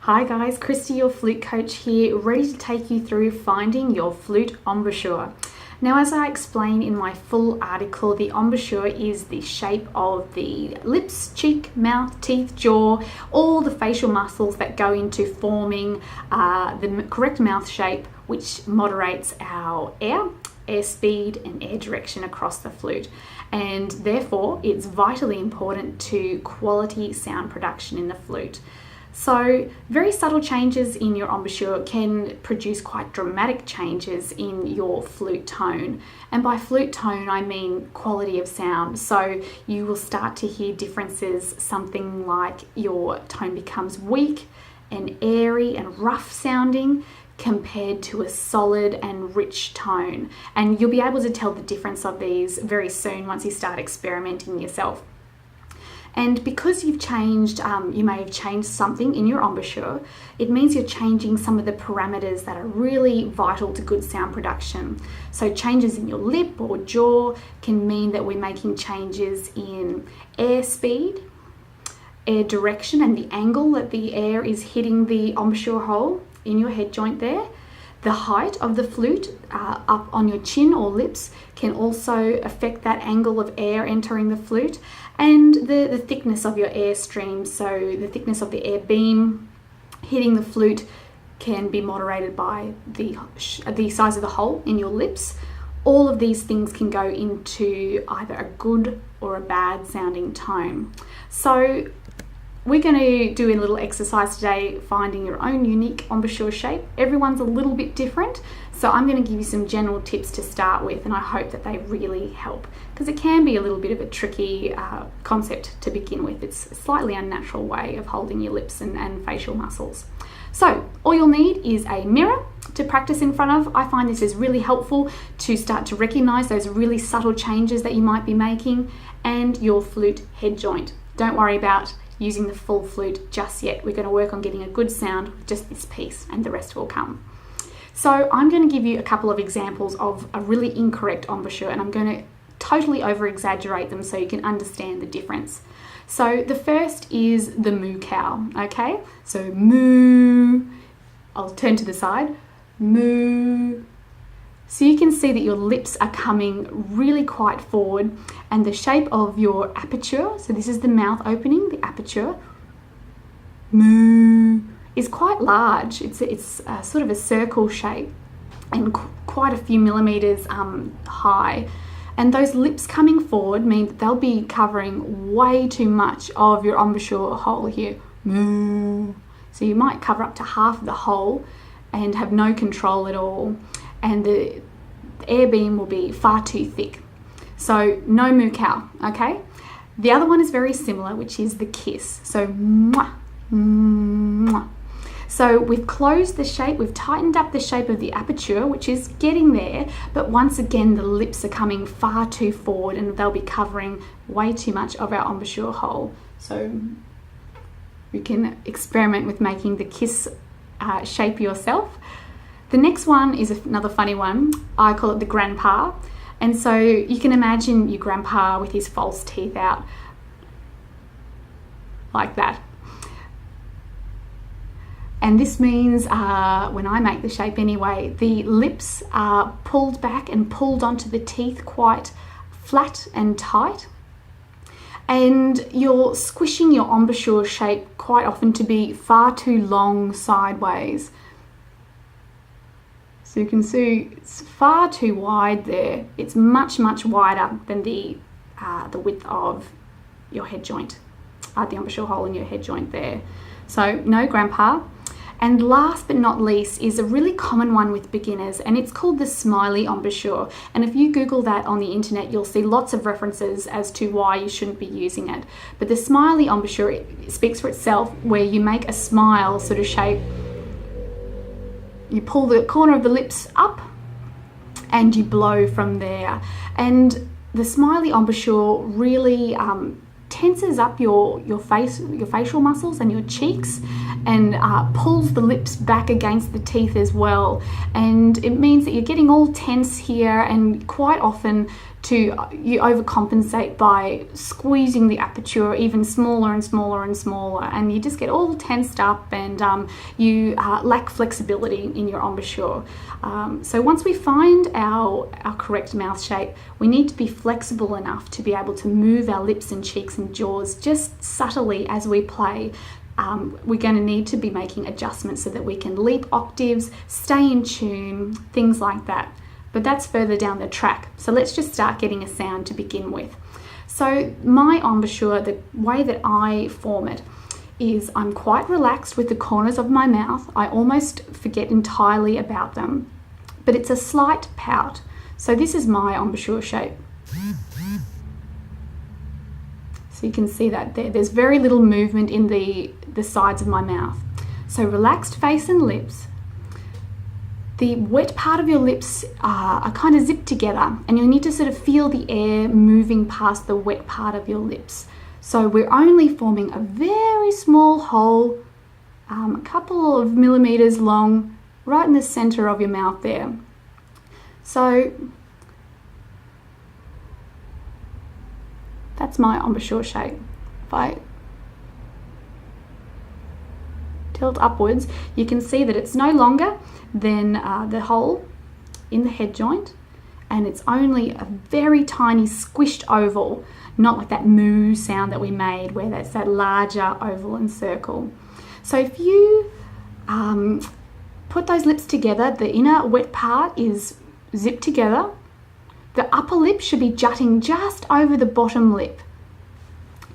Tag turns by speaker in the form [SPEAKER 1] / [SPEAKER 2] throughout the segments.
[SPEAKER 1] Hi guys, Christy, your flute coach here, ready to take you through finding your flute embouchure. Now, as I explain in my full article, the embouchure is the shape of the lips, cheek, mouth, teeth, jaw, all the facial muscles that go into forming the correct mouth shape, which moderates our air speed and air direction across the flute. And therefore, it's vitally important to quality sound production in the flute. So very subtle changes in your embouchure can produce quite dramatic changes in your flute tone. And by flute tone, I mean quality of sound. So you will start to hear differences, something like your tone becomes weak and airy and rough sounding compared to a solid and rich tone. And you'll be able to tell the difference of these very soon once you start experimenting yourself. And because you've changed, you may have changed something in your embouchure, it means you're changing some of the parameters that are really vital to good sound production. So changes in your lip or jaw can mean that we're making changes in air speed, air direction, and the angle that the air is hitting the embouchure hole in your head joint there. The height of the flute up on your chin or lips can also affect that angle of air entering the flute, and the thickness of your air stream, so the thickness of the air beam hitting the flute can be moderated by the size of the hole in your lips. All of these things can go into either a good or a bad sounding tone. So we're going to do a little exercise today, finding your own unique embouchure shape. Everyone's a little bit different, so I'm going to give you some general tips to start with, and I hope that they really help, because it can be a little bit of a tricky concept to begin with. It's a slightly unnatural way of holding your lips and facial muscles. So all you'll need is a mirror to practice in front of. I find this is really helpful to start to recognize those really subtle changes that you might be making, and your flute head joint. Don't worry about using the full flute just yet. We're going to work on getting a good sound with just this piece, and the rest will come. So I'm going to give you a couple of examples of a really incorrect embouchure, and I'm going to totally over exaggerate them so you can understand the difference. So the first is the moo-cow, okay? So moo, I'll turn to the side, moo. So you can see that your lips are coming really quite forward, and the shape of your aperture, so this is the mouth opening, the aperture, moo, is quite large. It's sort of a circle shape and quite a few millimeters high. And those lips coming forward mean that they'll be covering way too much of your embouchure hole here, moo. So you might cover up to half of the hole and have no control at all. And the air beam will be far too thick. So no moo-cow, okay? The other one is very similar, which is the kiss. So mwah, mwah. So we've closed the shape, we've tightened up the shape of the aperture, which is getting there, but once again the lips are coming far too forward and they'll be covering way too much of our embouchure hole. So you can experiment with making the kiss shape yourself. The next one is another funny one. I call it the grandpa. And so you can imagine your grandpa with his false teeth out like that. And this means, when I make the shape anyway, the lips are pulled back and pulled onto the teeth quite flat and tight. And you're squishing your embouchure shape quite often to be far too long sideways. So you can see it's far too wide there. It's much, much wider than the width of your head joint, the embouchure hole in your head joint there. So no grandpa. And last but not least is a really common one with beginners, and it's called the smiley embouchure. And if you Google that on the internet, you'll see lots of references as to why you shouldn't be using it. But the smiley embouchure, it speaks for itself, where you make a smile sort of shape. You pull the corner of the lips up and you blow from there. And the smiley embouchure really tenses up your facial muscles and your cheeks, and pulls the lips back against the teeth as well. And it means that you're getting all tense here, and quite often you overcompensate by squeezing the aperture even smaller and smaller and smaller, and you just get all tensed up, and you lack flexibility in your embouchure. So once we find our correct mouth shape, we need to be flexible enough to be able to move our lips and cheeks and jaws just subtly as we play. We're going to need to be making adjustments so that we can leap octaves, stay in tune, things like that. But that's further down the track. So let's just start getting a sound to begin with. So my embouchure, the way that I form it is I'm quite relaxed with the corners of my mouth. I almost forget entirely about them, but it's a slight pout. So this is my embouchure shape. So you can see that there's very little movement in the sides of my mouth. So relaxed face and lips. The wet part of your lips are kind of zipped together, and you'll need to sort of feel the air moving past the wet part of your lips. So we're only forming a very small hole, a couple of millimeters long, right in the center of your mouth there. So that's my embouchure shape. If I tilt upwards, you can see that it's no longer than the hole in the head joint, and it's only a very tiny squished oval, not like that moo sound that we made where that's that larger oval and circle. So if you put those lips together, the inner wet part is zipped together, the upper lip should be jutting just over the bottom lip.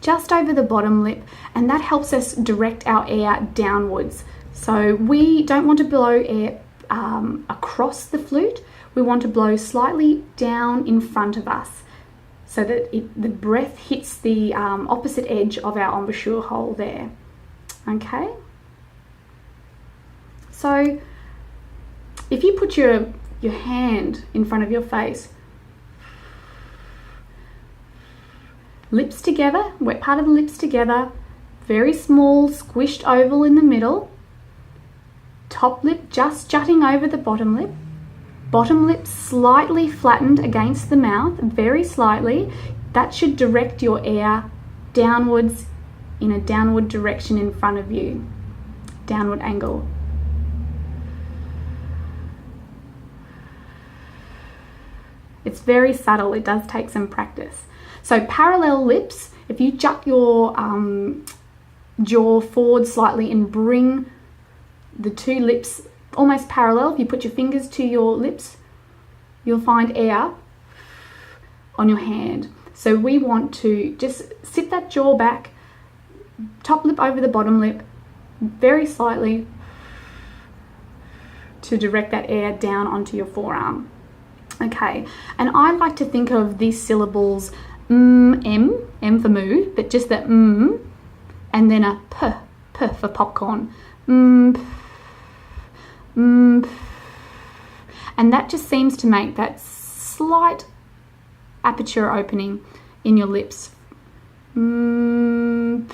[SPEAKER 1] Just over the bottom lip, and that helps us direct our air downwards. So we don't want to blow air across the flute, we want to blow slightly down in front of us so that the breath hits the opposite edge of our embouchure hole there. Okay? So if you put your hand in front of your face, lips together, wet part of the lips together, very small squished oval in the middle, top lip just jutting over the bottom lip slightly flattened against the mouth, very slightly. That should direct your air downwards in a downward direction in front of you, downward angle. It's very subtle, it does take some practice. So parallel lips, if you jut your jaw forward slightly and bring the two lips almost parallel, if you put your fingers to your lips, you'll find air on your hand. So we want to just sit that jaw back, top lip over the bottom lip, very slightly, to direct that air down onto your forearm. Okay, and I like to think of these syllables M for moo, but just that and then a p for popcorn. And that just seems to make that slight aperture opening in your lips. And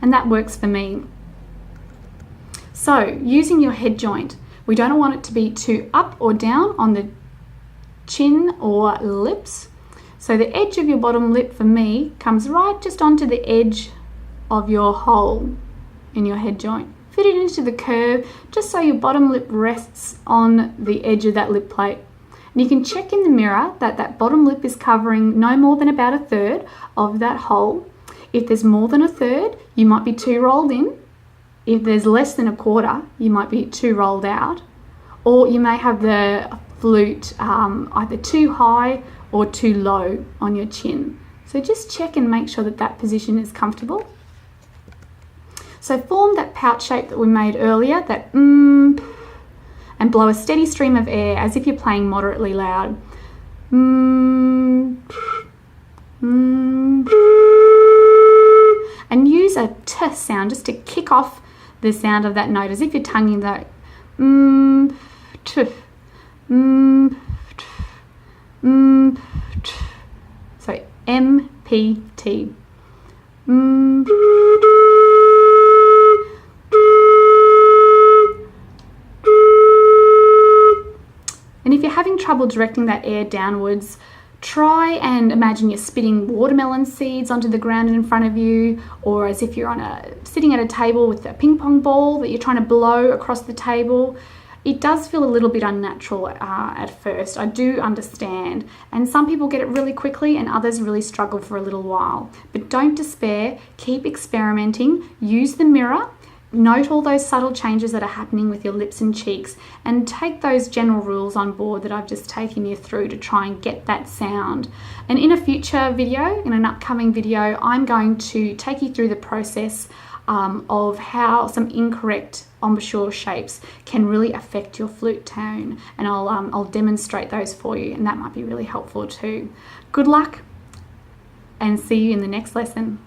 [SPEAKER 1] that works for me. So using your head joint, we don't want it to be too up or down on the chin or lips. So the edge of your bottom lip for me comes right just onto the edge of your hole in your head joint. Fit it into the curve just so your bottom lip rests on the edge of that lip plate. And you can check in the mirror that that bottom lip is covering no more than about a third of that hole. If there's more than a third, you might be too rolled in. If there's less than a quarter, you might be too rolled out. Or you may have the flute either too high or too low on your chin. So just check and make sure that that position is comfortable. So form that pout shape that we made earlier, that and blow a steady stream of air as if you're playing moderately loud. And use a t sound just to kick off the sound of that note, as if you're tonguing that t. So M-P-T. if you're having trouble directing that air downwards, try and imagine you're spitting watermelon seeds onto the ground in front of you, or as if you're sitting at a table with a ping pong ball that you're trying to blow across the table. It does feel a little bit unnatural at first, I do understand, and some people get it really quickly and others really struggle for a little while. But don't despair, keep experimenting, use the mirror, note all those subtle changes that are happening with your lips and cheeks, and take those general rules on board that I've just taken you through to try and get that sound. And in a future video, in an upcoming video, I'm going to take you through the process of how some incorrect embouchure shapes can really affect your flute tone, and I'll demonstrate those for you, and that might be really helpful too. Good luck, and see you in the next lesson.